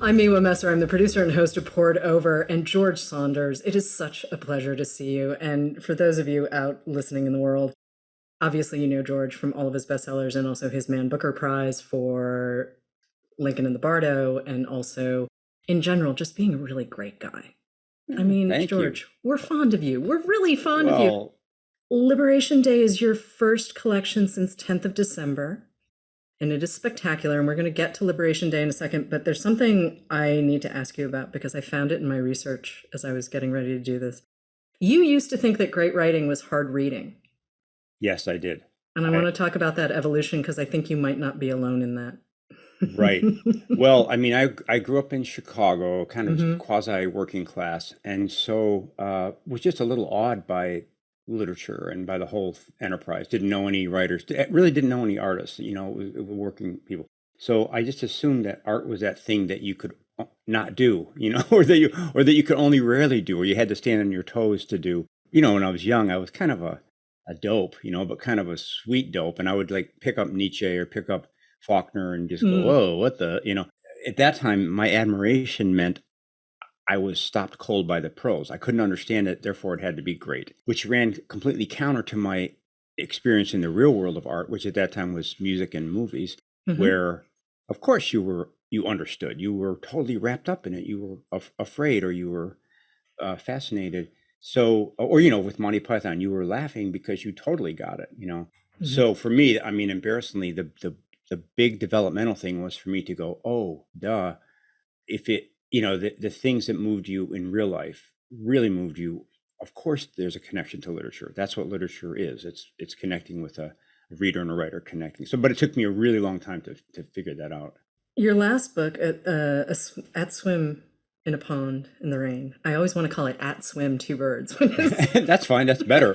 I'm Miwa Messer. I'm the producer and host of Poured Over, and George Saunders. It is such a pleasure to see you. And for those of you out listening in the world, obviously you know George from all of his bestsellers and also his Man Booker Prize for Lincoln and the Bardo, and also in general, just being a really great guy. I mean, Thank George, you. we're fond of you. We're really fond of you. Well, Liberation Day is your first collection since 10th of December. And it is spectacular, and we're going to get to Liberation Day in a second, but there's something I need to ask you about because I found it in my research as I was getting ready to do this. You used to think that great writing was hard reading. yes, I did. And I want to talk about that evolution because I think you might not be alone in that. Right. Well, I mean, I grew up in Chicago, kind of Mhm. quasi working class, and so was just a little awed by literature and by the whole enterprise. Didn't know any writers, really didn't know any artists, it was working people. So I just assumed that art was that thing that you could not do, or that you could only rarely do, or you had to stand on your toes to do. When I was young, I was kind of a dope, but kind of a sweet dope, and I would like pick up Nietzsche or pick up Faulkner and just go, Mm. whoa, what at that time, my admiration meant I was stopped cold by the prose. I couldn't understand it, therefore it had to be great, which ran completely counter to my experience in the real world of art, which at that time was music and movies, Mhm. where of course you understood, you were totally wrapped up in it, you were afraid, or you were fascinated. So, or with Monty Python, you were laughing because you totally got it. Mhm. So for me, I mean, embarrassingly, the big developmental thing was for me to go, oh, duh. If the things that moved you in real life really moved you, of course, there's a connection to literature. That's what literature is. It's connecting with a reader and a writer connecting. So, but it took me a really long time to figure that out. Your last book, At Swim in a Pond in the Rain. I always want to call it At Swim Two Birds. That's fine. That's better.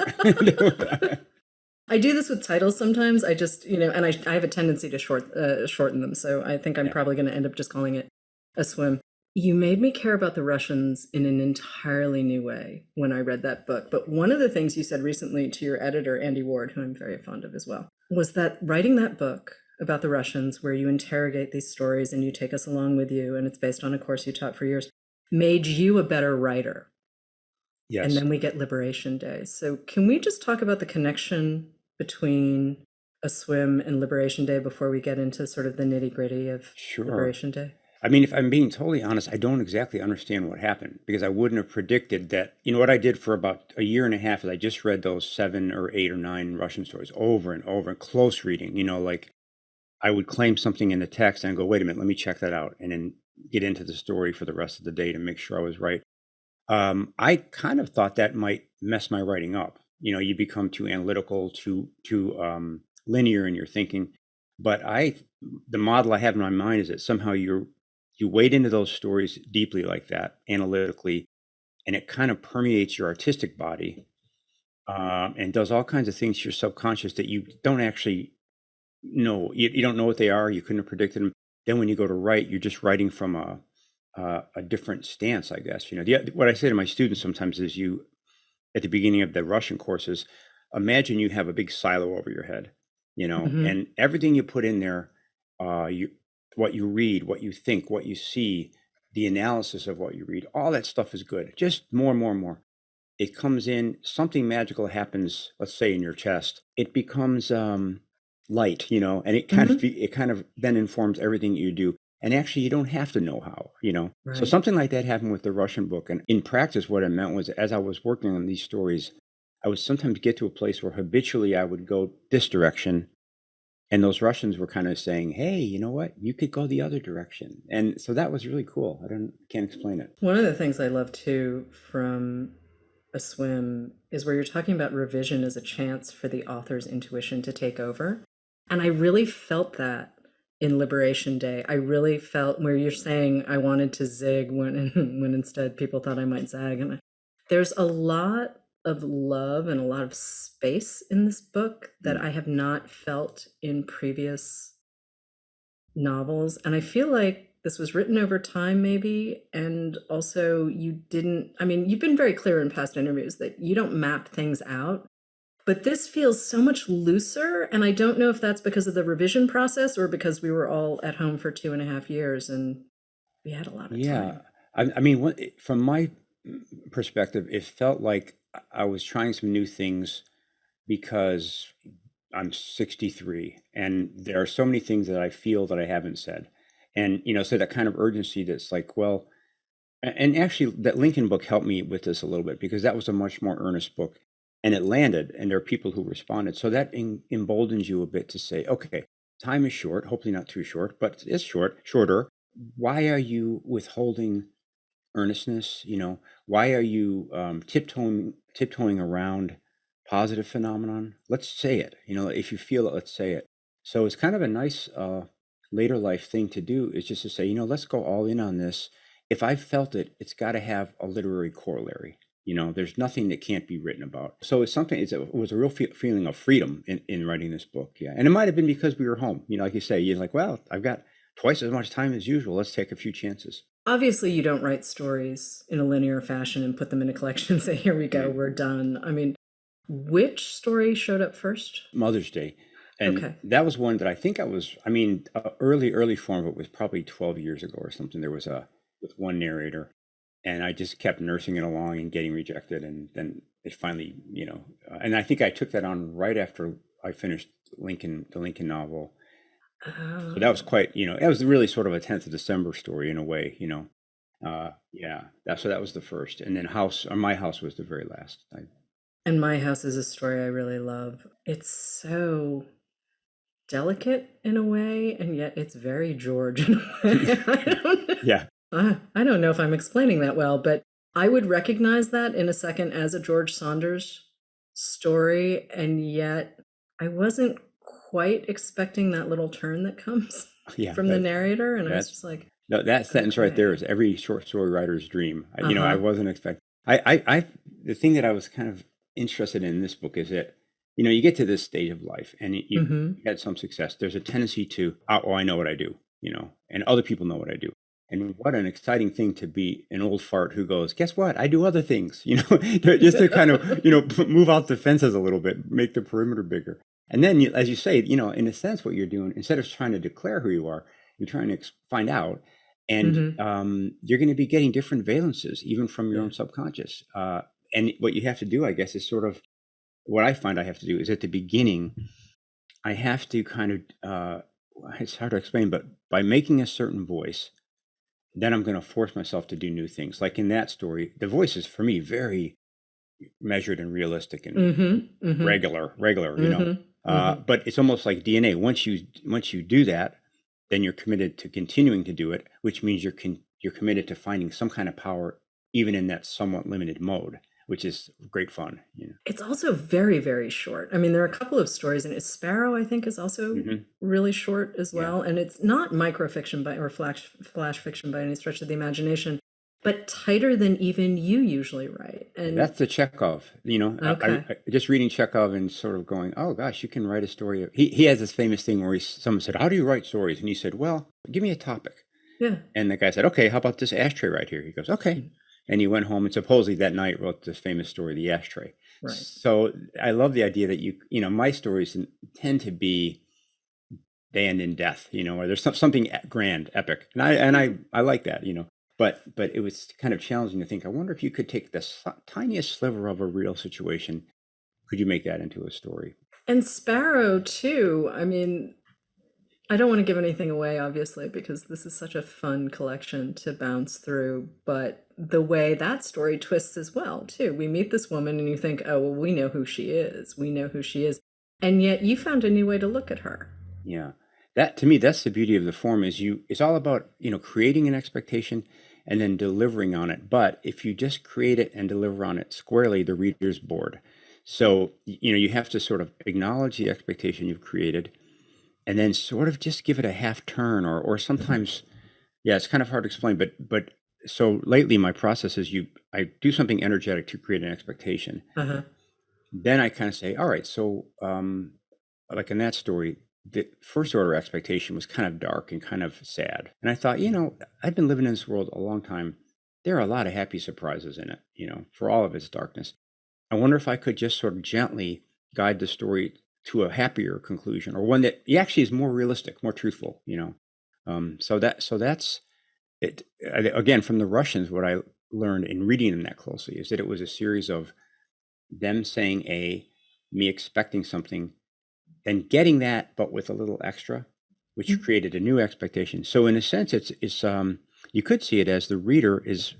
I do this with titles sometimes. I just, and I have a tendency to shorten them. So I think I'm Yeah. probably going to end up just calling it A Swim. You made me care about the Russians in an entirely new way when I read that book. But one of the things you said recently to your editor, Andy Ward, who I'm very fond of as well, was that writing that book about the Russians, where you interrogate these stories and you take us along with you, and it's based on a course you taught for years, made you a better writer. And Yes. then we get Liberation Day. So can we just talk about the connection between A Swim and Liberation Day before we get into sort of the nitty-gritty of Sure. Liberation Day? I mean, if I'm being totally honest, I don't exactly understand what happened because I wouldn't have predicted that. What I did for about a year and a half is I just read those 7 or 8 or 9 Russian stories over and over, and close reading. Like I would claim something in the text and go, wait a minute, let me check that out, and then get into the story for the rest of the day to make sure I was right. I kind of thought that might mess my writing up. You become too analytical, too linear in your thinking. But the model I have in my mind is that somehow you wade into those stories deeply like that, analytically, and it kind of permeates your artistic body, and does all kinds of things to your subconscious that you don't actually know. You don't know what they are. You couldn't have predicted them. Then when you go to write, you're just writing from a different stance, I guess. What I say to my students sometimes is, at the beginning of the Russian courses, imagine you have a big silo over your head, Mm-hmm. and everything you put in there, what you read, what you think, what you see, the analysis of what you read, all that stuff is good. Just more and more and more. It comes in, something magical happens, let's say in your chest. It becomes light, and Mm-hmm. it kind of then informs everything you do. And actually, you don't have to know how. So Right. something like that happened with the Russian book. And in practice, what it meant was, as I was working on these stories, I would sometimes get to a place where habitually I would go this direction. And those Russians were kind of saying, hey, you know what? You could go the other direction. And so that was really cool. Can't explain it. One of the things I love too from A Swim is where you're talking about revision as a chance for the author's intuition to take over. And I really felt that in Liberation Day. I really felt where you're saying I wanted to zig when when instead people thought I might zag. And there's a lot of love and a lot of space in this book that Mm. I have not felt in previous novels. And I feel like this was written over time, maybe. And also, you didn't, I mean, you've been very clear in past interviews that you don't map things out. But this feels so much looser. And I don't know if that's because of the revision process or because we were all at home for 2.5 years and We had a lot of Yeah. time. I mean, from my perspective, it felt like I was trying some new things because I'm 63 and there are so many things that I feel that I haven't said. And, so that kind of urgency that's like, well, and actually that Lincoln book helped me with this a little bit because that was a much more earnest book and it landed and there are people who responded. So that emboldens you a bit to say, okay, time is short, hopefully not too short, but it's shorter. Why are you withholding earnestness? Why are you tiptoeing around positive phenomenon? Let's say it. If you feel it, let's say it. So it's kind of a nice later life thing to do, is just to say, let's go all in on this. If I felt it, it's got to have a literary corollary. There's nothing that can't be written about. So it's something. It was a real feeling of freedom in writing this book. Yeah, and it might have been because we were home. Like you say, you're like, well, I've got twice as much time as usual. Let's take a few chances. Obviously, you don't write stories in a linear fashion and put them in a collection and say, here we go, Right. we're done. I mean, which story showed up first? Mother's Day. And Okay. that was one that I think early form of it was probably 12 years ago or something. There was with one narrator, and I just kept nursing it along and getting rejected. And then it finally, and I think I took that on right after I finished the Lincoln novel. So that was Oh. quite, that was really sort of a 10th of December story in a way, yeah, that was the first. And then My House was the very last. And My House is a story I really love. It's so delicate in a way, and yet it's very George in a way. Yeah. I don't know if I'm explaining that well, but I would recognize that in a second as a George Saunders story, and yet I wasn't quite expecting that little turn that comes Yeah, from the narrator, and I was that just like, no, that sentence right there okay. is every short story writer's dream. I Uh-huh. wasn't expecting. The thing that I was kind of interested in this book is that, you get to this stage of life and you Mm-hmm. had some success. There's a tendency to, oh, I know what I do, and other people know what I do. And what an exciting thing to be an old fart who goes, guess what? I do other things, just to kind of, move out the fences a little bit, make the perimeter bigger. And then, as you say, in a sense, what you're doing, instead of trying to declare who you are, you're trying to find out. And Mm-hmm. you're going to be getting different valences, even from your Yeah. own subconscious. And what you have to do, I guess, is sort of what I find I have to do is at the beginning, I have to kind of, it's hard to explain, but by making a certain voice, then I'm going to force myself to do new things. Like in that story, the voice is for me very measured and realistic and Mm-hmm. Mm-hmm. regular. Mm-hmm. Mm-hmm. But it's almost like DNA. Once you do that, then you're committed to continuing to do it, which means you're committed to finding some kind of power, even in that somewhat limited mode, which is great fun. It's also very, very short. I mean, there are a couple of stories in it. Sparrow, I think, is also Hmm. really short as Yeah. well. And it's not microfiction or flash fiction by any stretch of the imagination, but tighter than even you usually write. And That's the Chekhov. okay. I just reading Chekhov and sort of going, oh gosh, you can write a story. He has this famous thing where someone said, how do you write stories? And he said, well, give me a topic. Yeah. And the guy said, okay, how about this ashtray right here? He goes, okay. And he went home and supposedly that night wrote this famous story, The Ashtray. Right. So I love the idea that my stories tend to be, they end in death, or there's something grand, epic. And I like that, but it was kind of challenging to think, I wonder if you could take the tiniest sliver of a real situation, could you make that into a story? And Sparrow, too. I mean, I don't want to give anything away, obviously, because this is such a fun collection to bounce through. But the way that story twists as well, too. We meet this woman and you think, oh, well, we know who she is. We know who she is. And yet you found a new way to look at her. Yeah. That, to me, that's the beauty of the form, is it's all about, creating an expectation and then delivering on it. But if you just create it and deliver on it squarely, the reader's bored. So, you have to sort of acknowledge the expectation you've created and then sort of just give it a half turn, or sometimes, yeah, it's kind of hard to explain, but so lately my process is I do something energetic to create an expectation. Uh-huh. Then I kind of say, all right, so like in that story, the first order expectation was kind of dark and kind of sad. And I thought, I've been living in this world a long time. There are a lot of happy surprises in it, for all of its darkness. I wonder if I could just sort of gently guide the story to a happier conclusion, or one that actually is more realistic, more truthful, so that's it again, from the Russians, what I learned in reading them that closely is that it was a series of them saying A, me expecting something, then getting that, but with a little extra, which created a new expectation. So in a sense, it's you could see it as the reader is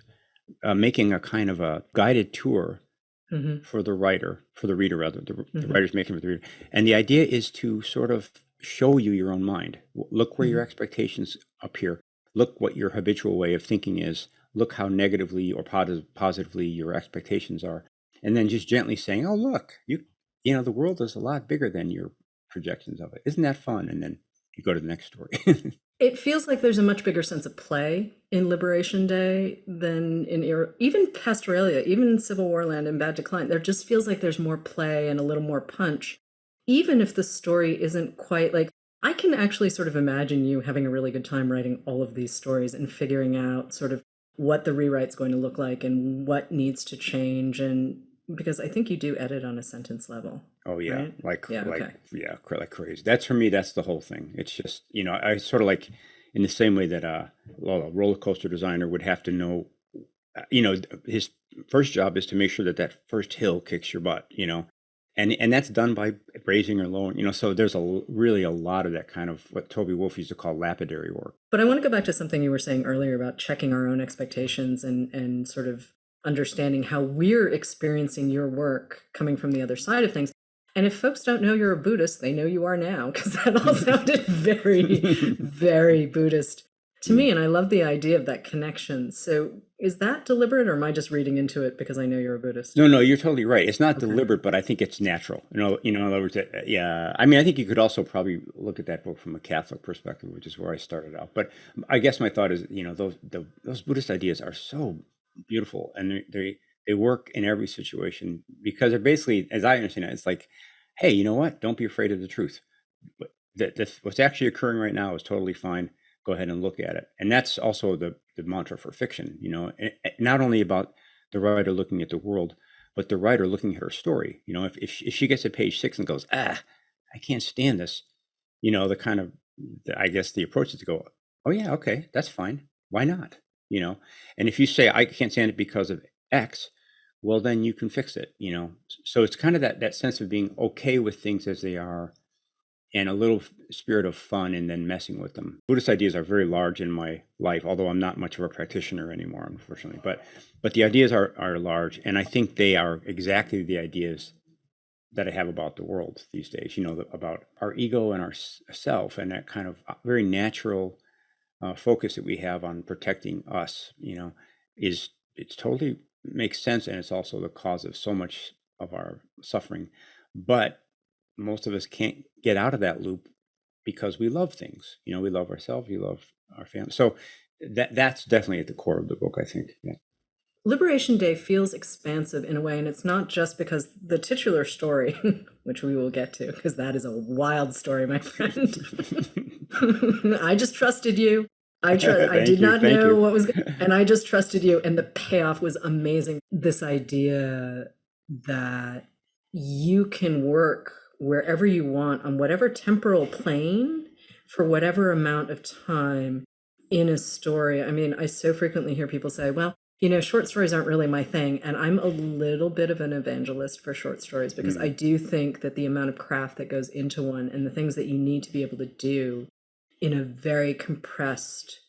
making a kind of a guided tour Mm-hmm. for the writer, for the reader rather. The Mm-hmm. writer's making for the reader, and the idea is to sort of show you your own mind. Look where your expectations appear. Look what your habitual way of thinking is. Look how negatively or positively your expectations are, and then just gently saying, "Oh, look, you know, the world is a lot bigger than your projections of it. Isn't that fun?" And then you go to the next story. It feels like there's a much bigger sense of play in Liberation Day than in even Pastoralia, even in Civil War Land and Bad Decline. There just feels like there's more play and a little more punch, even if the story isn't quite like. I can actually sort of imagine you having a really good time writing all of these stories and figuring out sort of what the rewrite's going to look like and what needs to change. And because I think you do edit on a sentence level. Oh yeah, right? Yeah, okay. like crazy. That's for me. That's the whole thing. It's just, you know, I sort of like in the same way that well, a roller coaster designer would have to know, you know, his first job is to make sure that that first hill kicks your butt, you know, and that's done by raising or lowering, you know. So there's really a lot of that kind of what Toby Wolf used to call lapidary work. But I want to go back to something you were saying earlier about checking our own expectations and sort of understanding how we're experiencing your work coming from the other side of things. And if folks don't know you're a Buddhist, they know you are now, because that all sounded very, very Buddhist to me. And I love the idea of that connection. So is that deliberate, or am I just reading into it because I know you're a Buddhist? No, you're totally right. It's not deliberate, but I think it's natural. In other words, yeah. I mean, I think you could also probably look at that book from a Catholic perspective, which is where I started out. But I guess my thought is, you know, those Buddhist ideas are so beautiful, and they work in every situation because they're basically, as I understand it, it's like, hey, you know what? Don't be afraid of the truth. But what's actually occurring right now is totally fine. Go ahead and look at it. And that's also the mantra for fiction, you know, not only about the writer looking at the world, but the writer looking at her story. You know, if she gets to page 6 and goes, I can't stand this, you know, I guess the approach is to go, oh yeah, okay, that's fine. Why not? You know, and if you say I can't stand it because of X, well, then you can fix it, you know. So it's kind of that sense of being okay with things as they are, and a little spirit of fun, and then messing with them. Buddhist ideas are very large in my life, although I'm not much of a practitioner anymore, unfortunately. But the ideas are large, and I think they are exactly the ideas that I have about the world these days. You know, about our ego and our self, and that kind of very natural focus that we have on protecting us. You know, it's totally makes sense, and it's also the cause of so much of our suffering. But most of us can't get out of that loop because we love things. You know, we love ourselves, we love our family. So that's definitely at the core of the book, I think. Yeah. Liberation Day feels expansive in a way, and it's not just because the titular story, which we will get to, because that is a wild story, my friend. I just trusted you. I did not know what was going, and I just trusted you, and the payoff was amazing. This idea that you can work wherever you want on whatever temporal plane for whatever amount of time in a story. I mean, I so frequently hear people say, well, you know, short stories aren't really my thing. And I'm a little bit of an evangelist for short stories because I do think that the amount of craft that goes into one and the things that you need to be able to do in a very compressed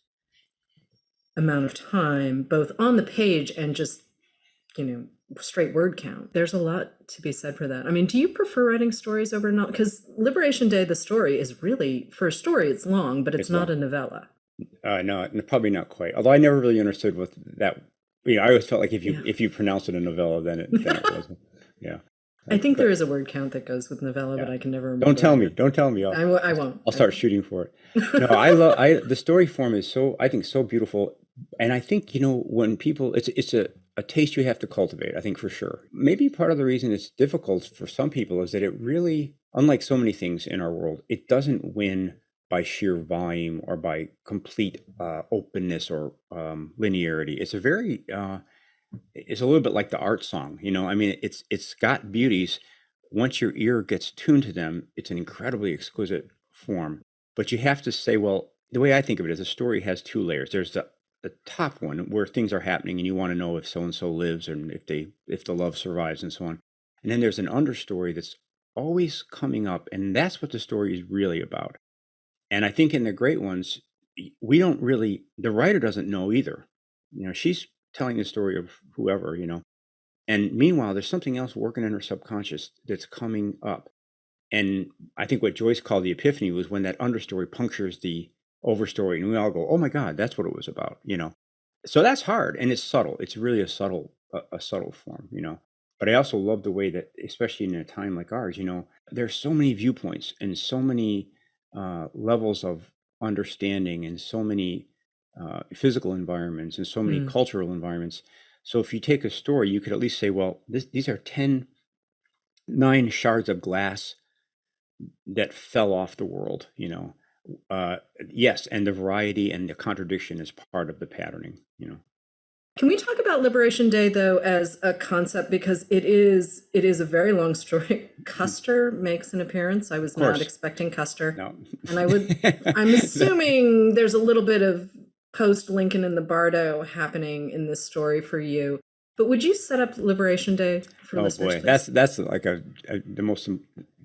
amount of time, both on the page and just, you know, straight word count. There's a lot to be said for that. I mean, do you prefer writing stories over not? Because Liberation Day, the story is really, for a story, it's long, but it's not long. A novella. No, probably not quite. Although I never really understood what that. You know, I always felt like if you pronounce it a novella, then it wasn't. Yeah. I think there is a word count that goes with novella, but I can never remember. Don't tell me. I won't. I'll start shooting for it. No, the story form is I think so beautiful. And I think, you know, when people, it's a taste you have to cultivate, I think, for sure. Maybe part of the reason it's difficult for some people is that it really, unlike so many things in our world, it doesn't win by sheer volume or by complete openness or linearity. It's it's a little bit like the art song, you know. I mean, it's got beauties. Once your ear gets tuned to them, it's an incredibly exquisite form. But you have to say, well, the way I think of it is a story has two layers. There's the a top one where things are happening and you want to know if so and so lives and if the love survives and so on. And then there's an understory that's always coming up, and that's what the story is really about. And I think in the great ones, we don't really, the writer doesn't know either. She's telling the story of whoever, and meanwhile, there's something else working in her subconscious that's coming up. And I think what Joyce called the epiphany was when that understory punctures the overstory, and we all go, "Oh my God, that's what it was about." So that's hard, and it's subtle. It's really a subtle form. But I also love the way that, especially in a time like ours, there's so many viewpoints and so many levels of understanding, and so many physical environments, and so many cultural environments. So if you take a story, you could at least say, well, these are 9 shards of glass that fell off the world. Yes, and the variety and the contradiction is part of the patterning. Can we talk about Liberation Day, though, as a concept? Because it is a very long story. Custer makes an appearance. I was not expecting Custer. No. And I'm assuming there's a little bit of post-Lincoln and the Bardo happening in this story for you. But would you set up Liberation Day for listeners? Oh boy, that's like the most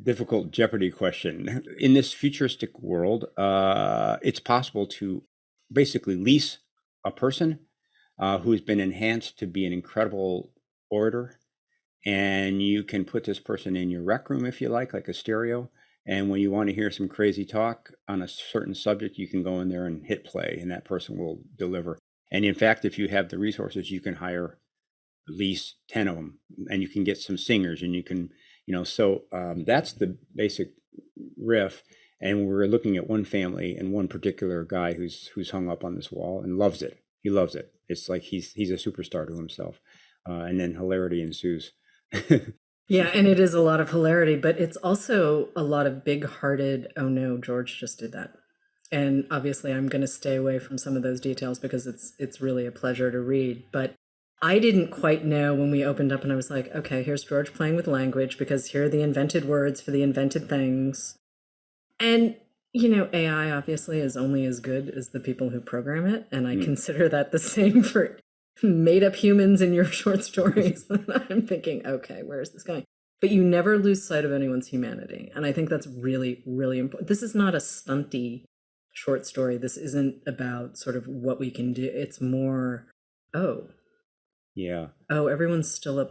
difficult Jeopardy question. In this futuristic world, it's possible to basically lease a person who's been enhanced to be an incredible orator, and you can put this person in your rec room if you like a stereo. And when you want to hear some crazy talk on a certain subject, you can go in there and hit play, and that person will deliver. And in fact, if you have the resources, you can hire at least 10 of them, and you can get some singers, and you can, so that's the basic riff. And we're looking at one family and one particular guy who's hung up on this wall and loves it. He loves it. It's like he's a superstar to himself. And then hilarity ensues. Yeah, and it is a lot of hilarity, but it's also a lot of big-hearted, oh no, George just did that. And obviously I'm going to stay away from some of those details because it's really a pleasure to read. But I didn't quite know when we opened up, and I was like, okay, here's George playing with language because here are the invented words for the invented things. And, AI obviously is only as good as the people who program it. And I consider that the same for made up humans in your short stories. I'm thinking, okay, where is this going? But you never lose sight of anyone's humanity. And I think that's really, really important. This is not a stunty short story. This isn't about sort of what we can do. It's more, everyone's still a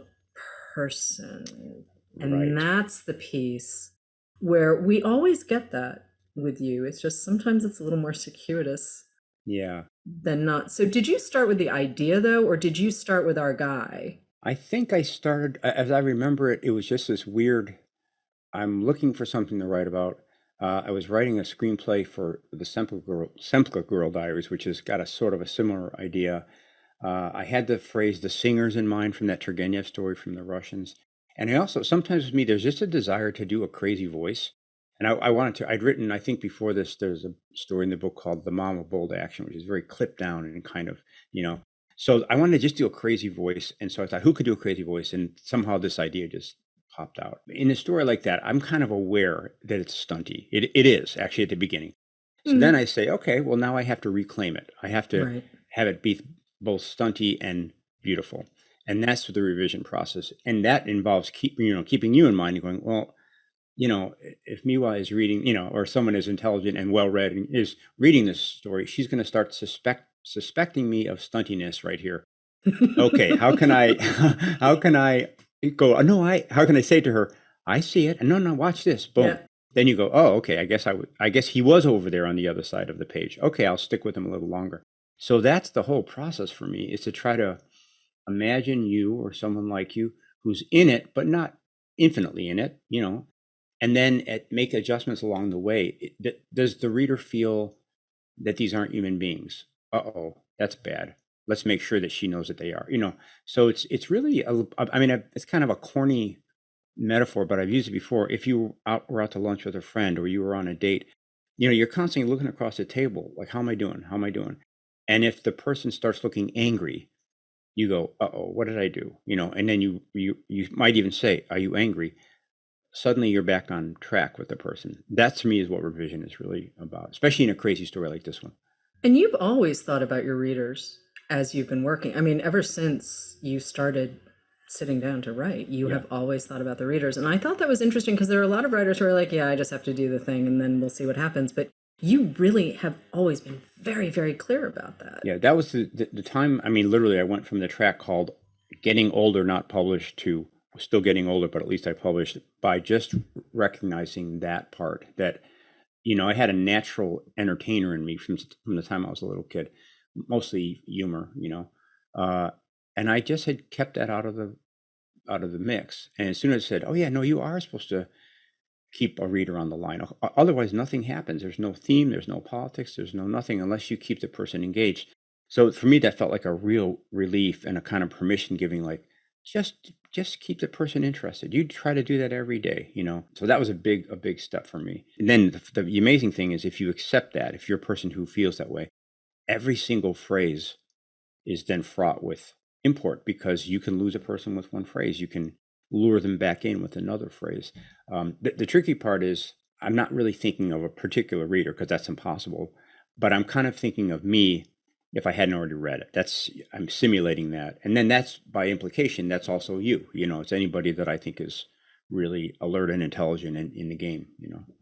person. And that's the piece where we always get that with you. It's just sometimes it's a little more circuitous. Yeah. Than not. So did you start with the idea, though, or did you start with our guy? I think I started, as I remember it, it was just this weird, I'm looking for something to write about. I was writing a screenplay for the Semple Girl Diaries, which has got a sort of a similar idea. I had the phrase "the singers" in mind from that Turgenev story from the Russians. And I also, sometimes with me, there's just a desire to do a crazy voice. And I'd written, I think before this, there's a story in the book called The Mom of Bold Action, which is very clipped down and kind of, so I wanted to just do a crazy voice. And so I thought, who could do a crazy voice? And somehow this idea just popped out. In a story like that, I'm kind of aware that it's stunty. It is actually at the beginning. So then I say, okay, well, now I have to reclaim it. I have to have it be both stunty and beautiful. And that's the revision process. And that involves keeping you in mind and going, well, if Miwa is reading, or someone is intelligent and well-read and is reading this story, she's going to start suspecting me of stuntiness right here. Okay, how can I go? No, how can I say to her, I see it. No, watch this. Boom. Yeah. Then you go, oh, okay. I guess he was over there on the other side of the page. Okay, I'll stick with him a little longer. So that's the whole process for me, is to try to imagine you or someone like you who's in it, but not infinitely in it, and then make adjustments along the way. Does the reader feel that these aren't human beings? Uh-oh, that's bad. Let's make sure that she knows that they are. So it's really, it's kind of a corny metaphor, but I've used it before. If you were out to lunch with a friend, or you were on a date, you're constantly looking across the table, like, how am I doing? How am I doing? And if the person starts looking angry, you go, uh-oh, what did I do? And then you might even say, are you angry? Suddenly you're back on track with the person. That to me is what revision is really about, especially in a crazy story like this one. And you've always thought about your readers as you've been working. I mean, ever since you started sitting down to write, you Yeah. have always thought about the readers. And I thought that was interesting because there are a lot of writers who are like, yeah, I just have to do the thing and then we'll see what happens. But you really have always been very, very clear about that. Yeah, that was the time. I mean, literally, I went from the track called Getting Older, Not Published to Still Getting Older, but at least I published by just recognizing that part that, I had a natural entertainer in me from the time I was a little kid, mostly humor, uh, and I just had kept that out of the mix. And as soon as I said, "Oh yeah, no, you are supposed to keep a reader on the line. Otherwise, nothing happens. There's no theme, there's no politics, there's no nothing unless you keep the person engaged." So for me, that felt like a real relief and a kind of permission giving, like just keep the person interested. You try to do that every day. So that was a big step for me. And then the amazing thing is, if you accept that, if you're a person who feels that way, every single phrase is then fraught with import because you can lose a person with one phrase. You can lure them back in with another phrase. The tricky part is I'm not really thinking of a particular reader because that's impossible, but I'm kind of thinking of me if I hadn't already read it. I'm simulating that. And then that's by implication, that's also you. It's anybody that I think is really alert and intelligent in the game.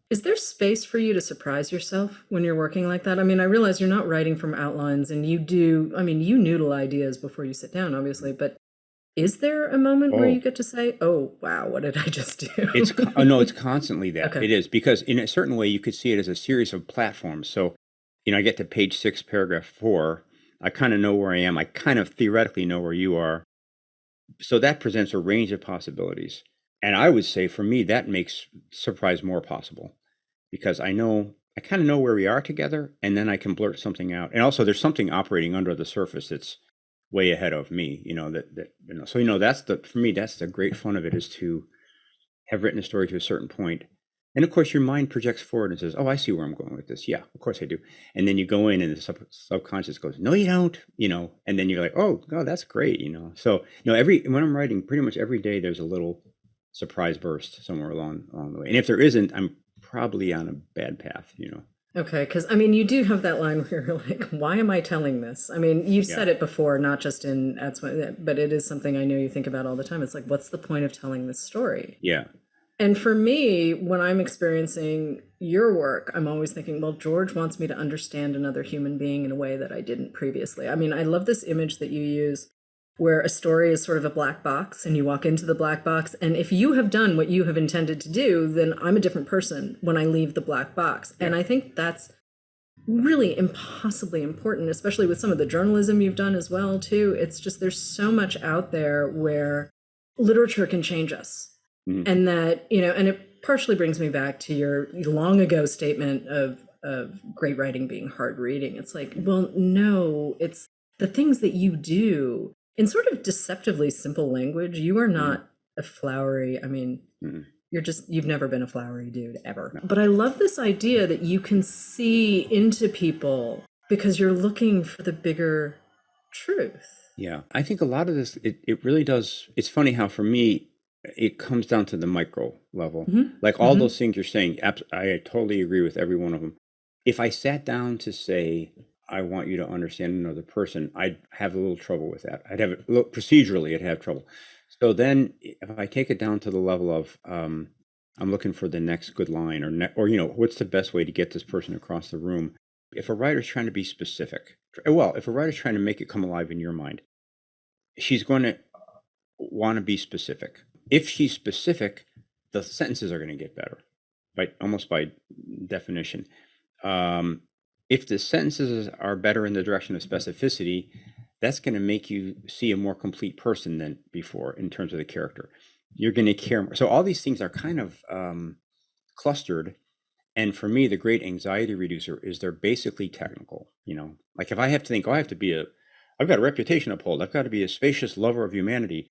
Is there space for you to surprise yourself when you're working like that? I mean, I realize you're not writing from outlines and you noodle ideas before you sit down, obviously, but is there a moment where Oh, you get to say, oh, wow, what did I just it's do? no, it's constantly that. Okay. It is because in a certain way you could see it as a series of platforms. So, I get to page 6, paragraph 4. I kind of know where I am. I kind of theoretically know where you are. So that presents a range of possibilities. And I would say for me, that makes surprise more possible because I kind of know where we are together, and then I can blurt something out. And also there's something operating under the surface that's way ahead of me, so that's for me, that's the great fun of it, is to have written a story to a certain point. And of course, your mind projects forward and says, "Oh, I see where I'm going with this. Yeah, of course I do." And then you go in, and the subconscious goes, "No, you don't." And then you're like, "Oh, God, that's great." So, when I'm writing, pretty much every day, there's a little surprise burst somewhere along the way. And if there isn't, I'm probably on a bad path. Okay, because I mean, you do have that line where you're like, why am I telling this? I mean, you've Yeah, said it before, not just in ads, but it is something I know you think about all the time. It's like, what's the point of telling this story? yeah, And for me, when I'm experiencing your work, I'm always thinking, well, George wants me to understand another human being in a way that I didn't previously. I mean, I love this image that you use where a story is sort of a black box and you walk into the black box. And if you have done what you have intended to do, then I'm a different person when I leave the black box. yeah, And I think that's really impossibly important, especially with some of the journalism you've done as well, too. It's just there's so much out there where literature can change us. mhm, And that, and it partially brings me back to your long ago statement of great writing being hard reading. It's like, well, no, it's the things that you do in sort of deceptively simple language. You are mhm, not a flowery, I mean, mhm. you've never been a flowery dude ever. No. But I love this idea that you can see into people because you're looking for the bigger truth. Yeah, I think a lot of this, it really does. It's funny how for me, it comes down to the micro level. Hmm. Like all Hmm. those things you're saying, I totally agree with every one of them. If I sat down to say, I want you to understand another person, I'd have a little trouble with that. I'd have a little, procedurally, I'd have trouble. So then if I take it down to the level of, I'm looking for the next good line, or what's the best way to get this person across the room? If a writer's trying to be specific, well, if a writer's trying to make it come alive in your mind, she's going to want to be specific. If she's specific, the sentences are going to get better, almost by definition. Um, if the sentences are better in the direction of specificity, that's going to make you see a more complete person than before in terms of the character. You're going to care more. So all these things are kind of clustered. And for me, the great anxiety reducer is they're basically technical. Like if I have to think, oh, I've got a reputation to uphold. I've got to be a spacious lover of humanity.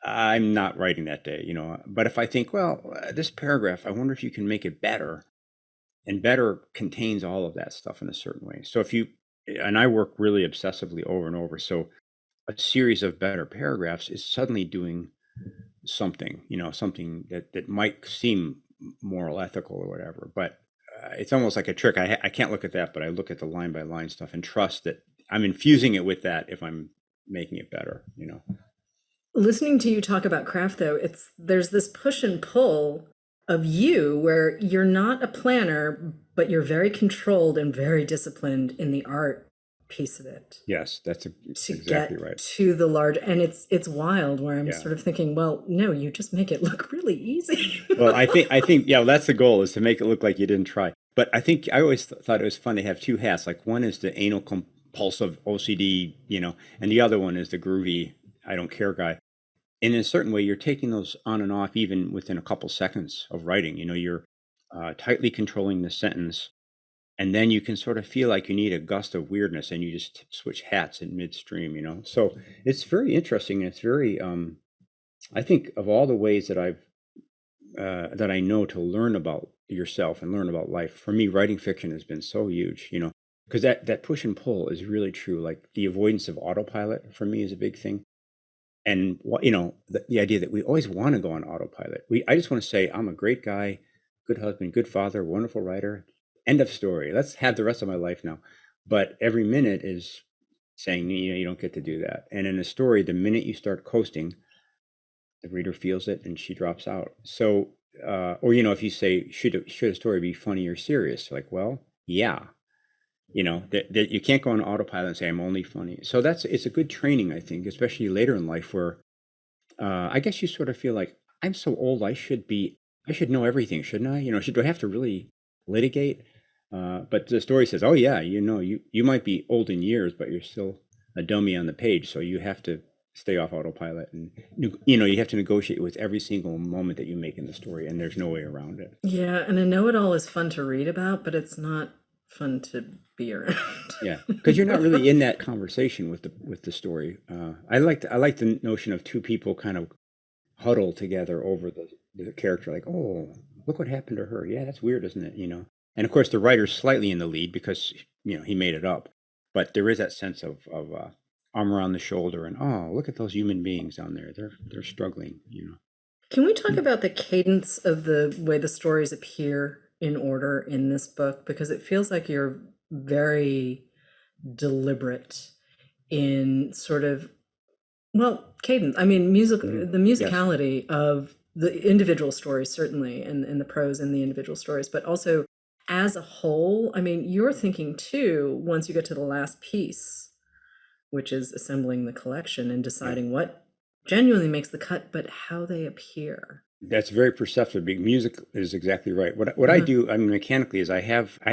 I'm not writing that day. But if I think, well, this paragraph, I wonder if you can make it better, and better contains all of that stuff in a certain way. So and I work really obsessively over and over. So a series of better paragraphs is suddenly doing something, something that might seem moral, ethical, or whatever. But it's almost like a trick. I can't look at that, but I look at the line by line stuff and trust that I'm infusing it with that if I'm making it better, you know. Listening to you talk about craft, though, there's this push and pull of you where you're not a planner, but you're very controlled and very disciplined in the art piece of it Yes, that's to exactly get right. to the large. And it's wild where I'm Yeah. sort of thinking, well, no, you just make it look really easy. Well, I think, yeah, that's the goal, is to make it look like you didn't try. But I think I always thought it was fun to have two hats. Like, one is the anal compulsive OCD, you know, and the other one is the groovy, I don't care guy. And in a certain way, you're taking those on and off even within a couple seconds of writing. You know, you're tightly controlling the sentence, and then you can sort of feel like you need a gust of weirdness, and you just switch hats in midstream. You know, so it's very interesting. And it's very, I think, of all the ways that I know to learn about yourself and learn about life, for me, writing fiction has been so huge. You know, because that push and pull is really true. Like, the avoidance of autopilot for me is a big thing. And you know, the idea that we always want to go on autopilot. I just want to say I'm a great guy, good husband, good father, wonderful writer. End of story. Let's have the rest of my life now. But every minute is saying, you know, you don't get to do that. And in a story, the minute you start coasting, the reader feels it and she drops out. So, or, you know, if you say, should a story be funny or serious? Like, well, yeah, you know, that you can't go on autopilot and say I'm only funny. So it's a good training, I think, especially later in life, where I guess you sort of feel like, I'm so old, I should know everything, shouldn't I? You know, do I have to really litigate? But the story says, oh yeah, you know, you might be old in years, but you're still a dummy on the page, so you have to stay off autopilot, and you know, you have to negotiate with every single moment that you make in the story, and there's no way around it. Yeah, and a know-it-all is fun to read about, but it's not fun to be around. Yeah, because you're not really in that conversation with the story. I like the notion of two people kind of huddle together over the character, like, oh, look what happened to her. Yeah, that's weird, isn't it? You know, and of course the writer's slightly in the lead because, you know, he made it up, but there is that sense of arm around the shoulder, and oh, look at those human beings down there. They're struggling. You know. Can we talk about the cadence of the way the stories appear in order in this book? Because it feels like you're very deliberate in sort of, well, cadence. I mean, Mhm. the Yes. musicality of the individual stories, certainly, and the prose in the individual stories, but also as a whole. I mean, you're thinking too, once you get to the last piece, which is assembling the collection and Yeah. deciding what genuinely makes the cut, but how they appear. That's very perceptive. Music is exactly right. What I Uh-huh. do, I mean, mechanically, is I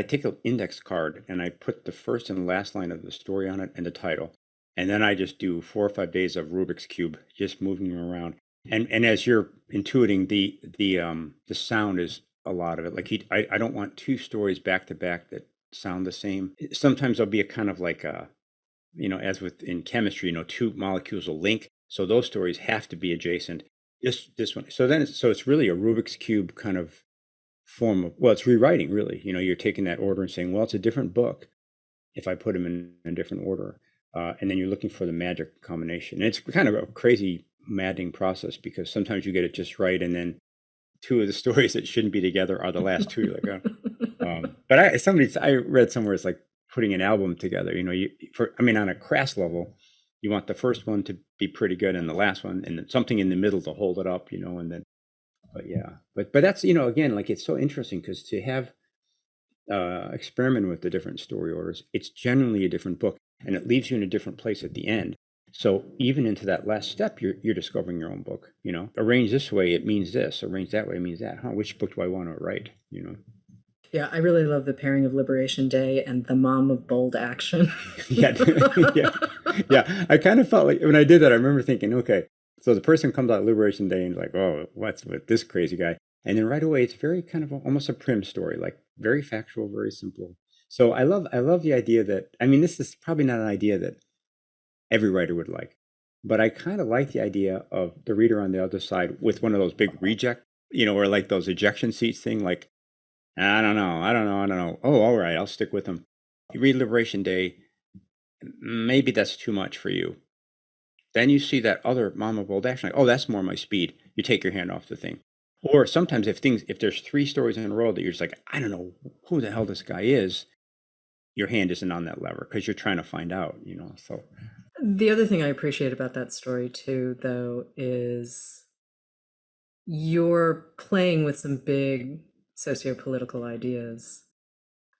take an index card and I put the first and last line of the story on it and the title, and then I just do 4 or 5 days of Rubik's cube, just moving them around. And as you're intuiting, the sound is a lot of it. Like, I don't want two stories back to back that sound the same. Sometimes there'll be a kind of like a, you know, as with in chemistry, you know, two molecules will link, so those stories have to be adjacent. This one, so then it's really a Rubik's cube kind of form of, well, it's rewriting, really. You know, you're taking that order and saying, well, it's a different book if I put them in a different order, and then you're looking for the magic combination. And it's kind of a crazy, maddening process, because sometimes you get it just right, and then two of the stories that shouldn't be together are the last two. You're like, oh. But I read somewhere, it's like putting an album together. You know, I mean, on a crass level, you want the first one to be pretty good, and the last one, and then something in the middle to hold it up. You know, and then, but yeah, but that's, you know, again, like, it's so interesting because to have experiment with the different story orders, it's generally a different book, and it leaves you in a different place at the end. So even into that last step, you're discovering your own book. You know, arrange this way, it means this. Arrange that way, it means that. Huh? Which book do I want to write? You know. Yeah, I really love the pairing of Liberation Day and the mom of bold action. Yeah, yeah, yeah. I kind of felt like when I did that, I remember thinking, okay, so the person comes out Liberation Day and like, oh, what's with this crazy guy? And then right away, it's very kind of almost a prim story, like very factual, very simple. So I love the idea that, I mean, this is probably not an idea that every writer would like, but I kind of like the idea of the reader on the other side with one of those big reject, you know, or like those ejection seats thing, like, I don't know. Oh, all right, I'll stick with them. You read Liberation Day, maybe that's too much for you. Then you see that other mom of bold action, like, oh, that's more my speed. You take your hand off the thing. Or sometimes if there's three stories in a row that you're just like, I don't know who the hell this guy is, your hand isn't on that lever because you're trying to find out, So The other thing I appreciate about that story too, though, is you're playing with some big socio-political ideas.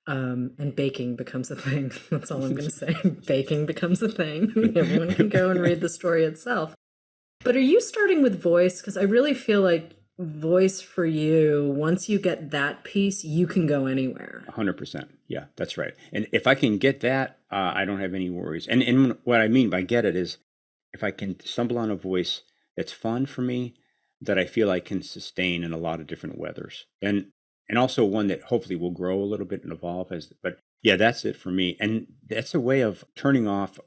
And baking becomes a thing. That's all I'm going to say. Baking becomes a thing. Everyone can go and read the story itself. But are you starting with voice? Because I really feel like voice for you, once you get that piece, you can go anywhere. 100%. Yeah, that's right. And if I can get that, I don't have any worries. And what I mean by get it is if I can stumble on a voice that's fun for me, that I feel I can sustain in a lot of different weathers. And also one that hopefully will grow a little bit and evolve but yeah, that's it for me. And that's a way of turning off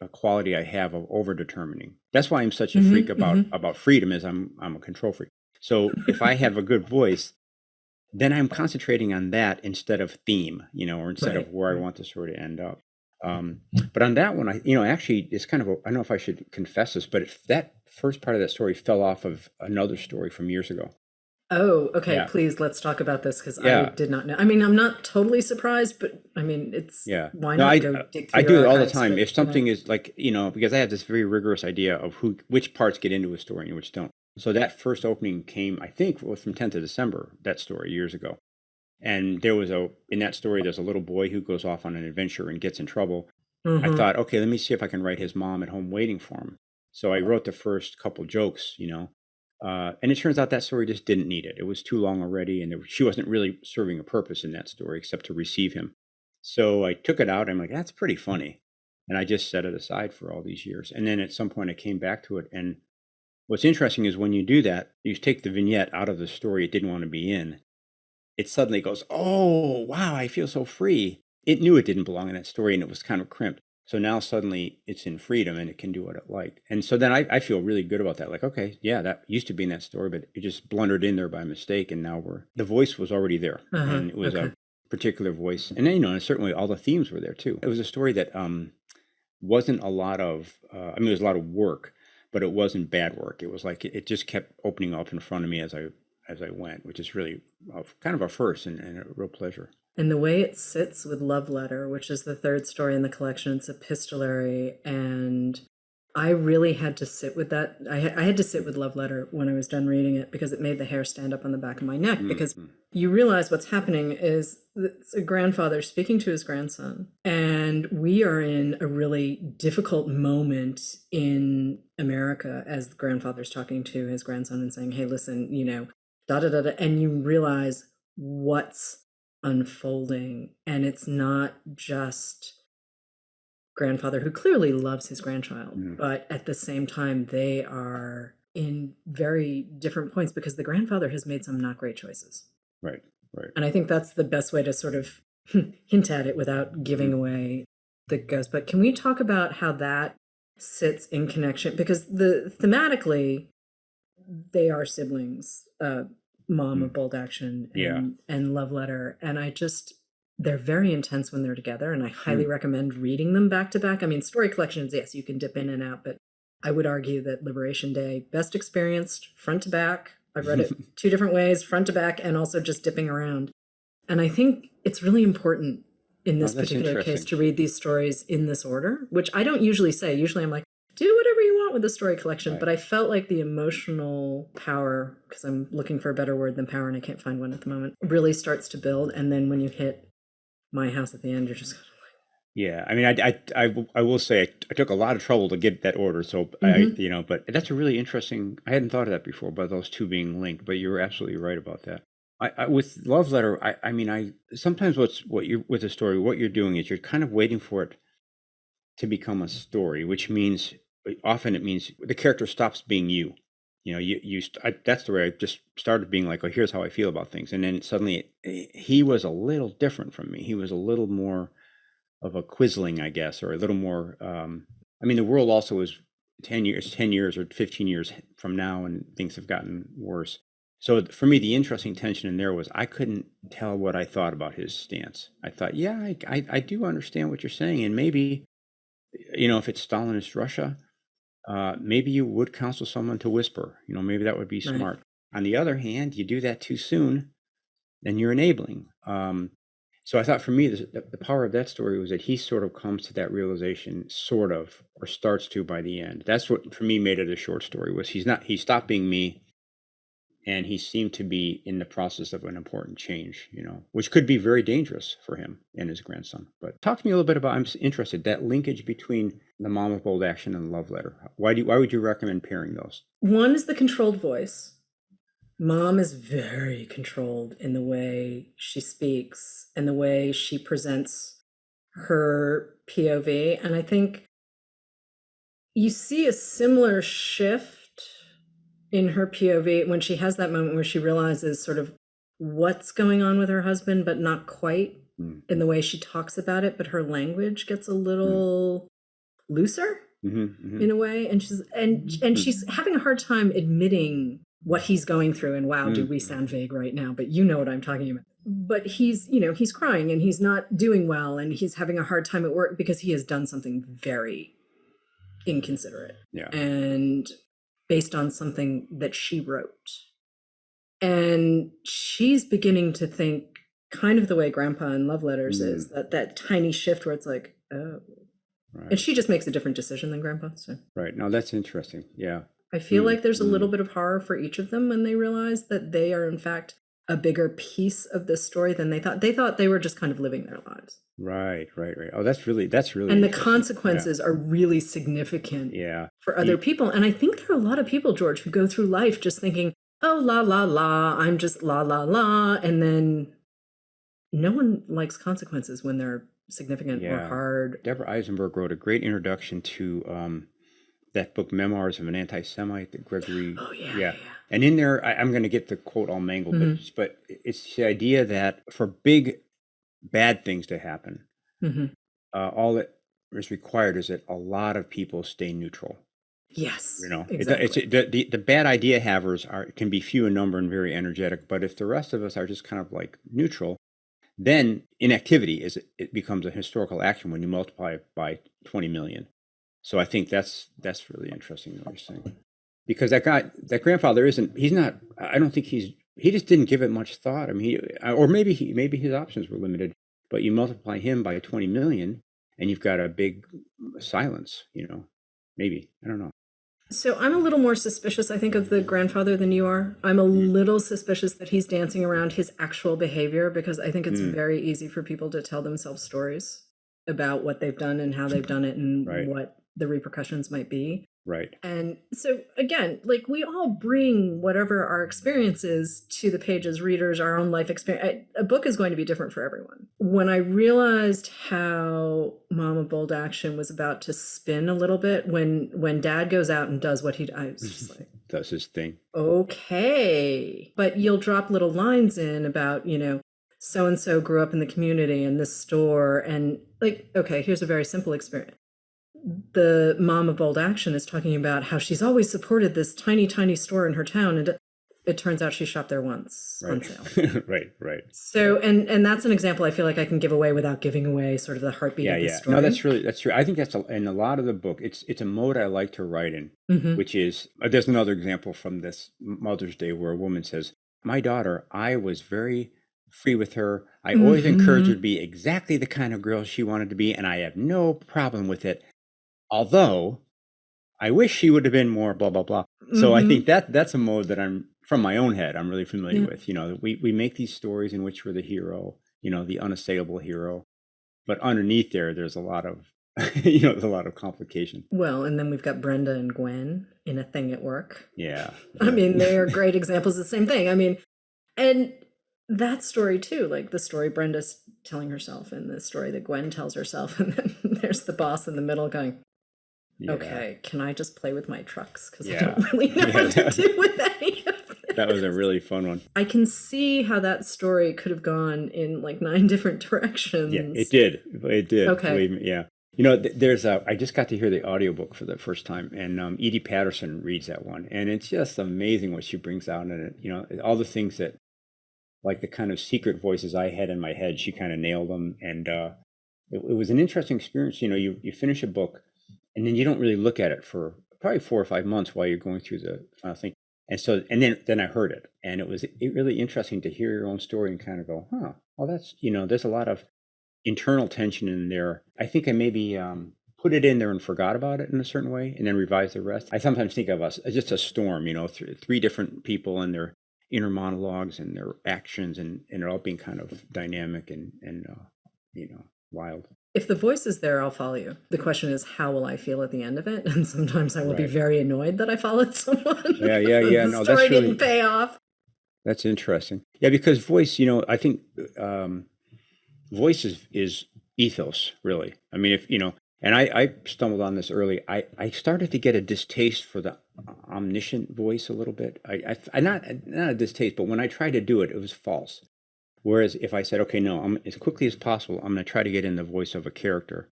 a quality I have of over determining. That's why I'm such a freak about freedom, is I'm a control freak. So if I have a good voice, then I'm concentrating on that instead of theme, or instead of where I want the story to end up. But on that one, actually, it's kind of I don't know if I should confess this, but that first part of that story fell off of another story from years ago. Oh, okay. Yeah. Please, let's talk about this because Yeah. I did not know. I mean, I'm not totally surprised, but I mean, it's why No, not go dig through I your do it all the archives, time. but, If something is like, because I have this very rigorous idea of which parts get into a story and which don't. So that first opening came, I think, was from 10th of December, that story years ago. And in that story, there's a little boy who goes off on an adventure and gets in trouble. I thought, okay, let me see if I can write his mom at home waiting for him. So I wrote the first couple jokes, and it turns out that story just didn't need it. It was too long already, and she wasn't really serving a purpose in that story except to receive him. So I took it out. I'm like, that's pretty funny. And I just set it aside for all these years. And then at some point I came back to it. And what's interesting is when you do that, you take the vignette out of the story it didn't want to be in. It suddenly goes, oh, wow, I feel so free. It knew it didn't belong in that story and it was kind of crimped. So now suddenly it's in freedom and it can do what it liked. And so then I feel really good about that. Like, okay, yeah, that used to be in that story, but it just blundered in there by mistake. And now the voice was already there. And it was a particular voice. And then, and certainly all the themes were there too. It was a story that wasn't a lot of, it was a lot of work, but it wasn't bad work. It was like, it just kept opening up in front of me as I went, which is really kind of a first and a real pleasure. And the way it sits with Love Letter, which is the third story in the collection, it's epistolary. And I really had to sit with that. I had to sit with Love Letter when I was done reading it because it made the hair stand up on the back of my neck. Because you realize what's happening is it's a grandfather speaking to his grandson. And we are in a really difficult moment in America as the grandfather's talking to his grandson and saying, hey, listen, da da da da. And you realize what's unfolding, and it's not just grandfather who clearly loves his grandchild, but at the same time they are in very different points because the grandfather has made some not great choices. Right. And I think that's the best way to sort of hint at it without giving away the ghost. But can we talk about how that sits in connection, because thematically they are siblings, Mom of Bold Action and Love Letter. And they're very intense when they're together. And I highly recommend reading them back to back. I mean, story collections, yes, you can dip in and out, but I would argue that Liberation Day, best experienced front to back. I've read it two different ways, front to back, and also just dipping around. And I think it's really important in this particular case to read these stories in this order, which I don't usually say. Usually I'm like, do whatever you want with the story collection. But I felt like the emotional power, because I'm looking for a better word than power and I can't find one at the moment, really starts to build. And then when you hit My House at the end, you're just kind of like... Yeah, I mean, I will say I took a lot of trouble to get that order. So but that's a really interesting. I hadn't thought of that before, about those two being linked. But you're absolutely right about that. I with Love Letter, I sometimes what you're with a story, what you're doing is you're kind of waiting for it to become a story, which means often it means the character stops being you. That's the way I just started being like, oh, here's how I feel about things. And then suddenly he was a little different from me. He was a little more of a quisling, I guess, or a little more, the world also is 10 years or 15 years from now, and things have gotten worse. So for me, the interesting tension in there was I couldn't tell what I thought about his stance. I thought, yeah, I do understand what you're saying. And maybe, if it's Stalinist Russia, maybe you would counsel someone to whisper, maybe that would be smart. On the other hand, you do that too soon, then you're enabling. So I thought for me, the power of that story was that he sort of comes to that realization, sort of, or starts to by the end. That's what for me made it a short story. Was he stopped being me, and he seemed to be in the process of an important change, which could be very dangerous for him and his grandson. But talk to me a little bit about, I'm interested, that linkage between the Mom of Bold Action and the Love Letter. Why would you recommend pairing those? One is the controlled voice. Mom is very controlled in the way she speaks and the way she presents her POV. And I think you see a similar shift in her POV when she has that moment where she realizes sort of what's going on with her husband, but not quite in the way she talks about it. But her language gets a little looser in a way. And she's having a hard time admitting what he's going through. And wow, do we sound vague right now, but you know what I'm talking about. But he's crying and he's not doing well and he's having a hard time at work because he has done something very inconsiderate. Yeah. And based on something that she wrote. And she's beginning to think kind of the way Grandpa in Love Letters is, that tiny shift where it's like, oh. Right. And she just makes a different decision than Grandpa. So. Right. Now that's interesting. Yeah. I feel like there's a little bit of horror for each of them when they realize that they are in fact a bigger piece of this story than they thought. They thought they were just kind of living their lives. Right. Oh, that's really. And the consequences are really significant for other people. And I think there are a lot of people, George, who go through life just thinking, oh, la, la, la, I'm just la, la, la. And then no one likes consequences when they're significant or hard. Deborah Eisenberg wrote a great introduction to that book, Memoirs of an Anti-Semite, that Gregory. Oh, yeah. And in there, I'm going to get the quote all mangled, but it's the idea that for big bad things to happen, all that is required is that a lot of people stay neutral. Yes, exactly. The bad idea havers can be few in number and very energetic, but if the rest of us are just kind of like neutral, then inactivity it becomes a historical action when you multiply it by 20 million. So I think that's really interesting what you're saying, because that grandfather I don't think he just didn't give it much thought. I mean, maybe his options were limited, but you multiply him by 20 million and you've got a big silence, maybe, I don't know. So I'm a little more suspicious, I think, of the grandfather than you are. I'm a little suspicious that he's dancing around his actual behavior, because I think it's very easy for people to tell themselves stories about what they've done and how they've done it and what the repercussions might be. Right. And so again, like, we all bring whatever our experience is to the page as readers, our own life experience. A book is going to be different for everyone. When I realized how Mom of Bold Action was about to spin a little bit, when Dad goes out and does what I was just like, does his thing. Okay. But you'll drop little lines in about, so-and-so grew up in the community in this store. And like, okay, here's a very simple experience. The Mom of Bold Action is talking about how she's always supported this tiny, tiny store in her town. And it turns out she shopped there once on sale. Right. So, and that's an example I feel like I can give away without giving away sort of the heartbeat of the story. No, that's true. I think that's in a lot of the book. It's a mode I like to write in, which is, there's another example from this Mother's Day where a woman says, my daughter, I was very free with her. I always encouraged her to be exactly the kind of girl she wanted to be, and I have no problem with it. Although I wish she would have been more blah, blah, blah. So I think that's a mode that I'm, from my own head, I'm really familiar with. We make these stories in which we're the hero, the unassailable hero. But underneath there's a lot of, there's a lot of complication. Well, and then we've got Brenda and Gwen in A Thing at Work. Yeah. I mean, they are great examples of the same thing. I mean, and that story too, like the story Brenda's telling herself and the story that Gwen tells herself. And then there's the boss in the middle going, okay, can I just play with my trucks? Because I don't really know what to do with any of this. That was a really fun one. I can see how that story could have gone in like 9 different directions. Yeah, it did. Okay. Believe me, yeah. I just got to hear the audiobook for the first time, and Edie Patterson reads that one. And it's just amazing what she brings out in it. All the things that, like the kind of secret voices I had in my head, she kind of nailed them. And it was an interesting experience. You finish a book, and then you don't really look at it for probably 4 or 5 months while you're going through the final thing. And so, and then I heard it, and it was really interesting to hear your own story and kind of go, huh, well, that's, there's a lot of internal tension in there. I think I maybe put it in there and forgot about it in a certain way and then revised the rest. I sometimes think of us as just a storm, three different people and their inner monologues and their actions, and it all being kind of dynamic and wild. If the voice is there, I'll follow you. The question is, how will I feel at the end of it? And sometimes I will be Right. very annoyed that I followed someone. Yeah. The No, story that's really, didn't pay off. that's interesting. Yeah, because voice, I think voice is ethos, really. I mean, and I stumbled on this early. I started to get a distaste for the omniscient voice a little bit. I not a distaste, but when I tried to do it, it was false. Whereas if I said, okay, no, I'm as quickly as possible, I'm going to try to get in the voice of a character.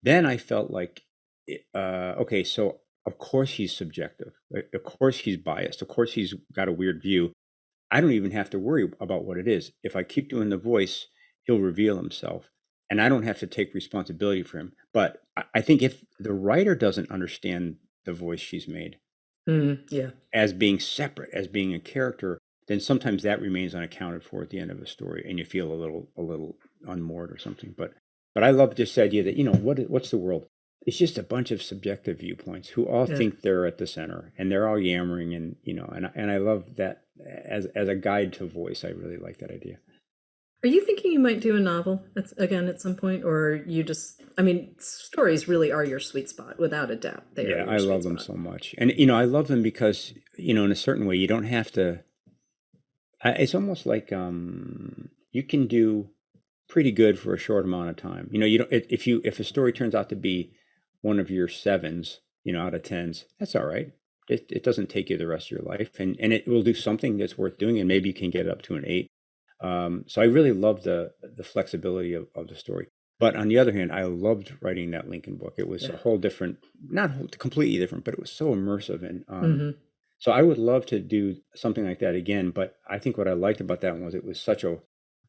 Then I felt like, okay, so of course he's subjective. Of course he's biased. Of course he's got a weird view. I don't even have to worry about what it is. If I keep doing the voice, he'll reveal himself, and I don't have to take responsibility for him. But I think if the writer doesn't understand the voice she's made Yeah. as being separate, as being a character, then sometimes that remains unaccounted for at the end of a story, and you feel a little unmoored or something. But I love this idea that what's the world? It's just a bunch of subjective viewpoints who all Yeah. think they're at the center, and they're all yammering, and I love that as a guide to voice. I really like that idea. Are you thinking you might do a novel at some point, or you just? I mean, stories really are your sweet spot, without a doubt. They are Yeah, your I sweet love them spot. so much, and I love them because in a certain way you don't have to. It's almost like you can do pretty good for a short amount of time. You don't if a story turns out to be one of your sevens, out of tens, that's all right. It doesn't take you the rest of your life, and it will do something that's worth doing, and maybe you can get up to an 8. So I really love the flexibility of the story. But on the other hand, I loved writing that Lincoln book. It was a whole different, not completely different, but it was so immersive. And so I would love to do something like that again. But I think what I liked about that one was it was such a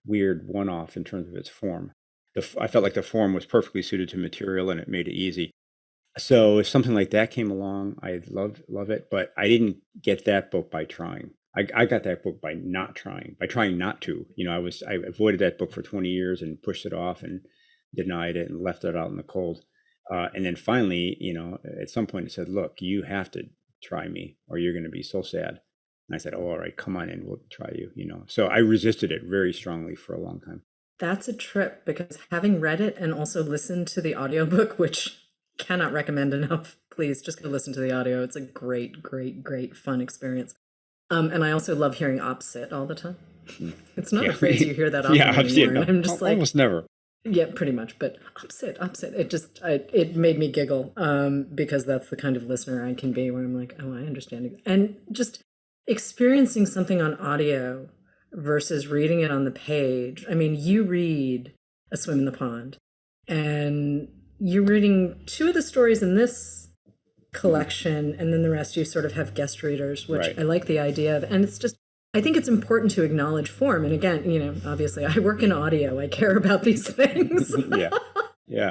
weird one-off in terms of its form. I felt like the form was perfectly suited to material, and it made it easy. So if something like that came along, I'd love it. But I didn't get that book by trying. I got that book by not trying, by trying not to. I avoided that book for 20 years and pushed it off and denied it and left it out in the cold. And then finally, at some point it said, look, you have to try me or you're going to be so sad. And I said, oh, all right, come on in, we'll try you, So I resisted it very strongly for a long time. That's a trip, because having read it and also listened to the audiobook, which cannot recommend enough, please just go listen to the audio. It's a great, great, great fun experience. And I also love hearing opposite all the time. It's not a phrase you hear that often anymore. No, and I'm just like, almost never. Yeah, pretty much. But opposite. It made me giggle because that's the kind of listener I can be, where I'm like, oh, I understand. And just experiencing something on audio versus reading it on the page. I mean, you read A Swim in the Pond, and you're reading 2 of the stories in this collection, and then the rest you sort of have guest readers, which Right. I like the idea of. And it's just, I think it's important to acknowledge form. And again, obviously I work in audio, I care about these things. Yeah.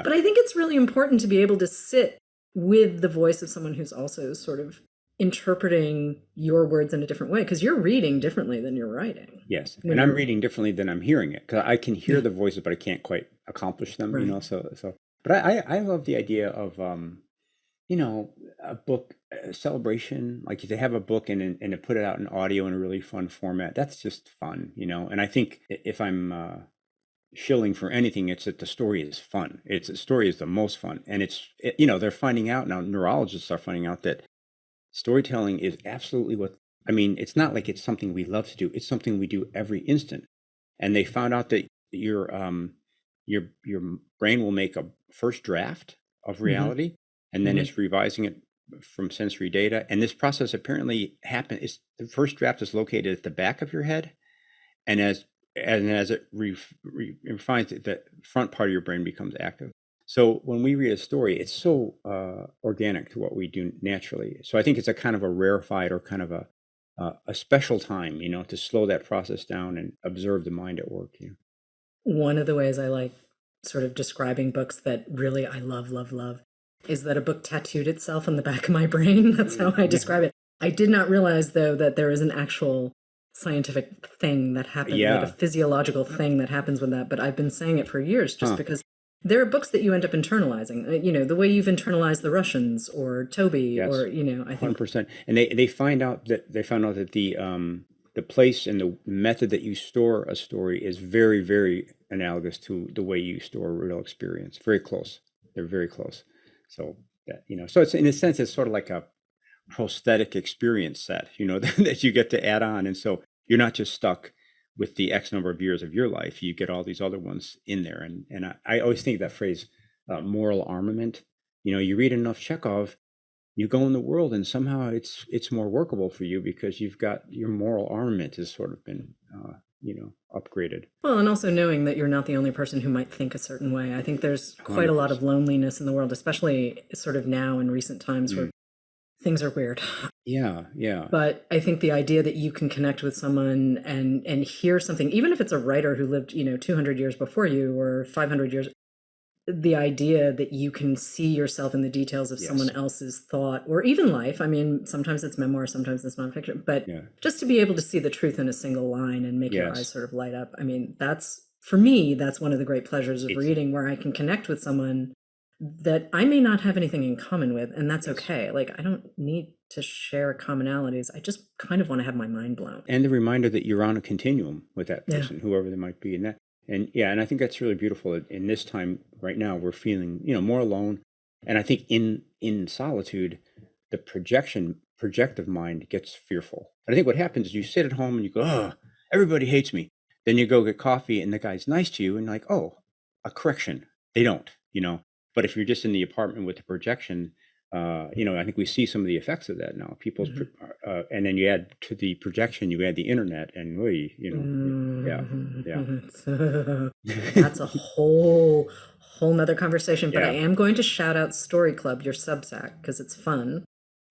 But I think it's really important to be able to sit with the voice of someone who's also sort of interpreting your words in a different way, because you're reading differently than you're writing. Yes, and I'm reading differently than I'm hearing it, because I can hear the voices, but I can't quite accomplish them. Right. So. But I love the idea of a book celebration, like if they have a book and to put it out in audio in a really fun format. That's just fun, And I think if I'm shilling for anything, it's that the story is fun. The story is the most fun, and they're finding out now. Neurologists are finding out that storytelling is absolutely it's not like it's something we love to do. It's something we do every instant. And they found out that your brain will make a first draft of reality, and then it's revising it from sensory data. And this process apparently happens. The first draft is located at the back of your head, and as it refines it, the front part of your brain becomes active. So when we read a story, it's so organic to what we do naturally. So I think it's a kind of a rarefied or kind of a special time, to slow that process down and observe the mind at work. One of the ways I like sort of describing books that really I love is that a book tattooed itself on the back of my brain. That's how I describe it. I did not realize, though, that there is an actual scientific thing that happens, like a Yeah. physiological thing that happens with that. But I've been saying it for years just Huh. because there are books that you end up internalizing. The way you've internalized The Russians or Toby, or, Yes. I think, 100%. And they found out that the place and the method that you store a story is very, very analogous to the way you store a real experience. Very close. They're very close. So so it's, in a sense, it's sort of like a prosthetic experience set, that you get to add on. And so you're not just stuck with the X number of years of your life. You get all these other ones in there. And I always think that phrase, moral armament. You read enough Chekhov, you go in the world, and somehow it's more workable for you because you've got your moral armament has sort of been upgraded. well, and also knowing that you're not the only person who might think a certain way. I think there's quite a lot of 100%. loneliness in the world, especially sort of now in recent times where things are weird. Yeah, yeah. But I think the idea that you can connect with someone and hear something, even if it's a writer who lived, 200 years before you or 500 years, the idea that you can see yourself in the details of someone else's thought or even life. I mean, sometimes it's memoir, sometimes it's nonfiction, but just to be able to see the truth in a single line and make your eyes sort of light up. I mean, for me, that's one of the great pleasures of reading, where I can connect with someone that I may not have anything in common with, and that's okay. Like, I don't need to share commonalities. I just kind of want to have my mind blown. And the reminder that you're on a continuum with that person, whoever they might be. And I think that's really beautiful. In this time right now, we're feeling, more alone. And I think in solitude, the projective mind gets fearful. And I think what happens is you sit at home and you go, oh, everybody hates me. Then you go get coffee and the guy's nice to you and like, oh, a correction. They don't, But if you're just in the apartment with the projection, I think we see some of the effects of that now. People's, and then you add to the projection, you add the internet, and That's a whole nother conversation. But I am going to shout out Story Club, your Substack, because it's fun,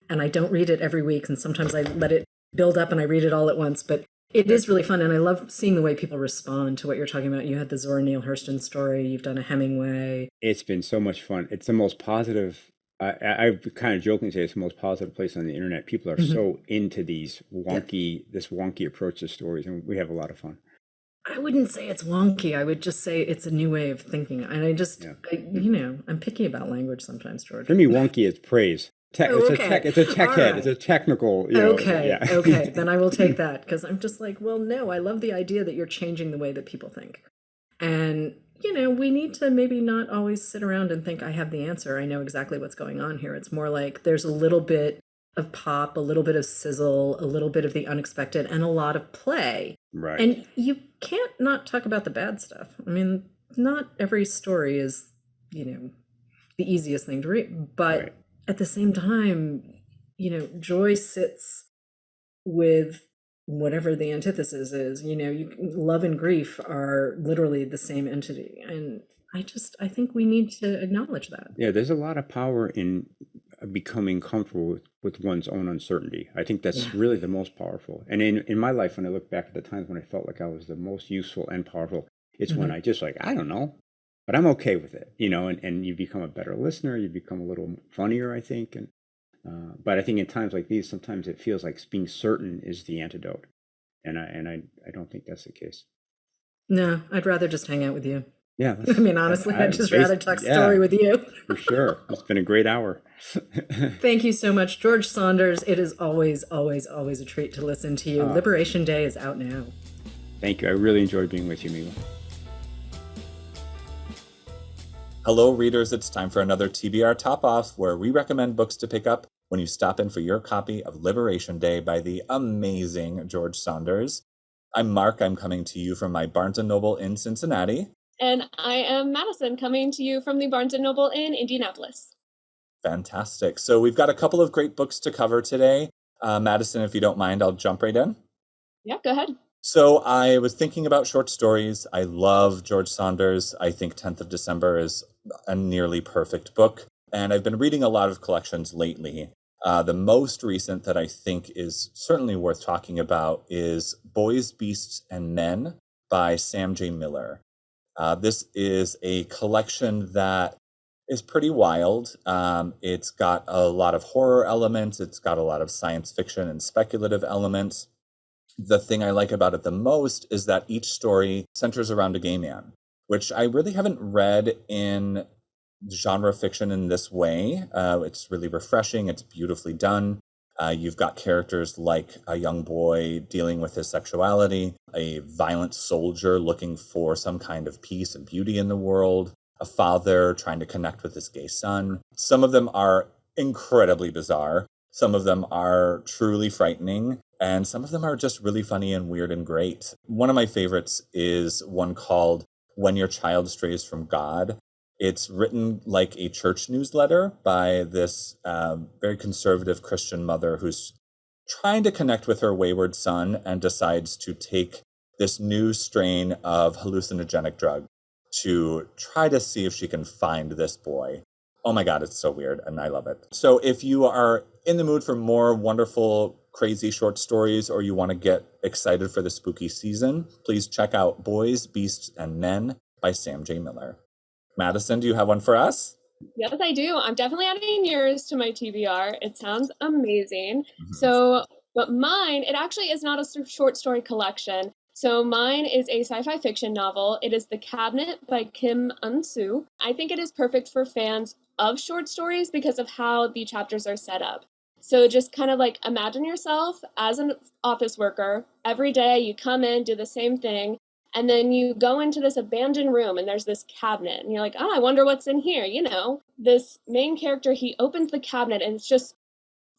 and I don't read it every week, and sometimes I let it build up and I read it all at once. But it is really fun, and I love seeing the way people respond to what you're talking about. You had the Zora Neale Hurston story. You've done a Hemingway. It's been so much fun. It's the most positive. I kind of jokingly say it's the most positive place on the internet. People are so into this wonky approach to stories, and we have a lot of fun. I wouldn't say it's wonky. I would just say it's a new way of thinking. And I'm picky about language sometimes, George. For me, wonky is praise. It's a tech head. Right. It's a technical. Okay. Then I will take that, because I'm just like, well, no, I love the idea that you're changing the way that people think. And, we need to maybe not always sit around and think I have the answer. I know exactly what's going on here. It's more like there's a little bit of pop, a little bit of sizzle, a little bit of the unexpected, and a lot of play. Right. And you can't not talk about the bad stuff. I mean, not every story is, the easiest thing to read. But at the same time, joy sits with whatever the antithesis is. Love and grief are literally the same entity. And I think we need to acknowledge that. Yeah, there's a lot of power in becoming comfortable with one's own uncertainty. I think that's really the most powerful. And in my life, when I look back at the times when I felt like I was the most useful and powerful, it's when I just I don't know, but I'm okay with it, and you become a better listener, you become a little funnier, I think. And but I think in times like these, sometimes it feels like being certain is the antidote. And I don't think that's the case. No, I'd rather just hang out with you. Yeah. I mean, honestly, I'd just rather talk story with you. For sure. It's been a great hour. Thank you so much, George Saunders. It is always, always, always a treat to listen to you. Liberation Day is out now. Thank you. I really enjoyed being with you, Miwa. Hello, readers. It's time for another TBR Topoff, where we recommend books to pick up when you stop in for your copy of Liberation Day by the amazing George Saunders. I'm Mark. I'm coming to you from my Barnes & Noble in Cincinnati. And I am Madyson, coming to you from the Barnes & Noble in Indianapolis. Fantastic. So we've got a couple of great books to cover today. Madyson, if you don't mind, I'll jump right in. Yeah, go ahead. So I was thinking about short stories. I love George Saunders. I think 10th of December is a nearly perfect book. And I've been reading a lot of collections lately. The most recent that I think is certainly worth talking about is Boys, Beasts, and Men by Sam J. Miller. This is a collection that is pretty wild. It's got a lot of horror elements. It's got a lot of science fiction and speculative elements. The thing I like about it the most is that each story centers around a gay man, which I really haven't read in genre fiction in this way. It's really refreshing. It's beautifully done. You've got characters like a young boy dealing with his sexuality, a violent soldier looking for some kind of peace and beauty in the world, a father trying to connect with his gay son. Some of them are incredibly bizarre. Some of them are truly frightening. And some of them are just really funny and weird and great. One of my favorites is one called When Your Child Strays from God. It's written like a church newsletter by this very conservative Christian mother who's trying to connect with her wayward son and decides to take this new strain of hallucinogenic drug to try to see if she can find this boy. Oh my God, it's so weird, and I love it. So if you are in the mood for more wonderful, crazy short stories, or you want to get excited for the spooky season, please check out Boys, Beasts, and Men by Sam J. Miller. Madyson, do you have one for us? Yes, I do. I'm definitely adding yours to my TBR. It sounds amazing. So, but mine, it actually is not a short story collection. So mine is a sci-fi fiction novel. It is The Cabinet by Kim Un-soo. I think it is perfect for fans of short stories because of how the chapters are set up. So just kind of like imagine yourself as an office worker. Every day you come in, do the same thing, and then you go into this abandoned room and there's this cabinet and you're like, oh, I wonder what's in here. You know, this main character, he opens the cabinet and it's just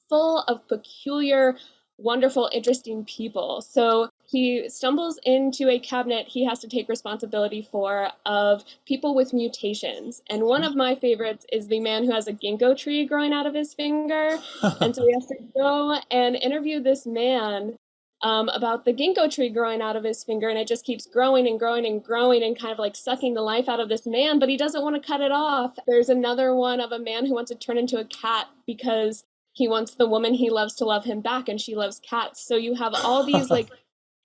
full of peculiar, wonderful, interesting people. So he stumbles into a cabinet he has to take responsibility for of people with mutations. And one of my favorites is the man who has a ginkgo tree growing out of his finger. And so he has to go and interview this man about the ginkgo tree growing out of his finger, and it just keeps growing and growing and growing and kind of like sucking the life out of this man, but he doesn't want to cut it off. There's another one of a man who wants to turn into a cat because he wants the woman he loves to love him back, and she loves cats. So you have all these like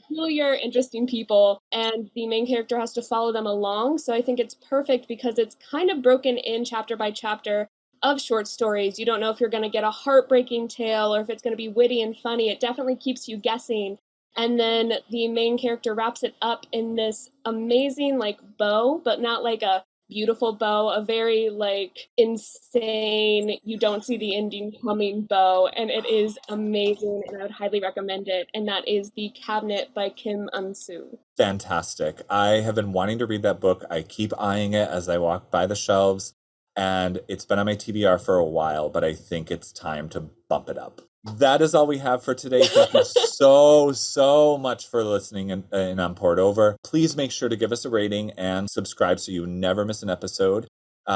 peculiar, interesting people, and the main character has to follow them along. So I think it's perfect because it's kind of broken in chapter by chapter of short stories. You don't know if you're going to get a heartbreaking tale or if it's going to be witty and funny. It definitely keeps you guessing. And then the main character wraps it up in this amazing like bow, but not like a beautiful bow, a very like insane, you don't see the ending coming bow. And it is amazing, and I would highly recommend it. And that is The Cabinet by Kim Un-soo. Fantastic. I have been wanting to read that book. I keep eyeing it as I walk by the shelves. And it's been on my TBR for a while, but I think it's time to bump it up. That is all we have for today. Thank you so much for listening and on Poured Over. Please make sure to give us a rating and subscribe so you never miss an episode.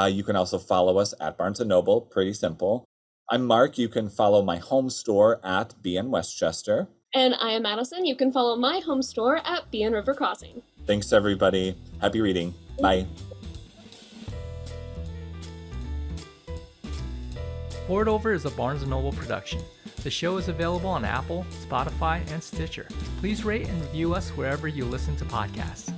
You can also follow us at Barnes & Noble. Pretty simple. I'm Mark. You can follow my home store at BN Westchester. And I am Madyson. You can follow my home store at BN River Crossing. Thanks, everybody. Happy reading. Bye. Poured Over is a Barnes & Noble production. The show is available on Apple, Spotify, and Stitcher. Please rate and review us wherever you listen to podcasts.